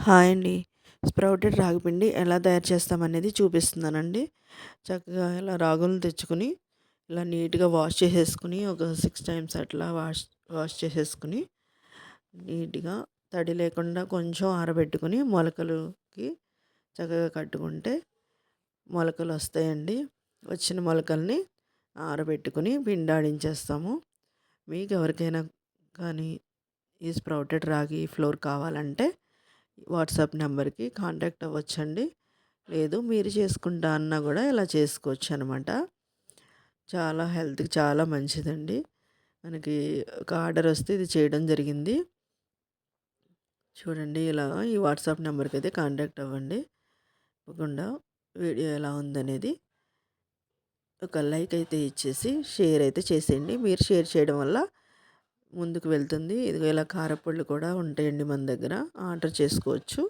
Hi అండి. Sprouted రాగిపిండి ఎలా తయారు చేస్తామనేది చూపిస్తున్నానండి. చక్కగా ఇలా రాగులను తెచ్చుకొని, ఇలా నీట్‌గా వాష్ చేసేసుకొని, ఒక 6 టైమ్స్ అట్లా వాష్ వాష్ చేసేసుకొని, నీట్‌గా తడి లేకుండా కొంచెం ఆరబెట్టుకొని, మొలకలుకి చక్కగా కట్టుకుంటే మొలకలొస్తాయండి. వచ్చిన మొలకల్ని ఆరబెట్టుకొని పిండాడించేస్తాము. మీకు ఎవరికైనా కానీ ఈ స్ప్రౌటెడ్ రాగి ఫ్లోర్ కావాలంటే వాట్సాప్ నెంబర్‌కి కాంటాక్ట్ అవ్వచ్చండి. లేదు మీరు చేసుకుంటా అన్నా గూడా ఇలా చేసుకోవచ్చనమాట. చాలా హెల్త్‌కి చాలా మంచిదండి. మనకి ఒక ఆర్డర్ వస్తే ఇది చేయడం జరిగింది. చూడండి ఇలా ఈ వాట్సాప్ నెంబర్‌కైతే కాంటాక్ట్ అవ్వండి. తప్పకుండా వీడియో ఎలా ఉందనేది ఒక లైక్ అయితే ఇచ్చేసి షేర్ అయితే చేసేయండి. మీరు షేర్ చేయడం వల్ల ముందుకు వెళ్తుంది. ఇదిగో ఇలా కారప్పొళ్ళు కూడా ఉంటాయండి మన దగ్గర. ఆర్డర్ చేసుకోవచ్చు.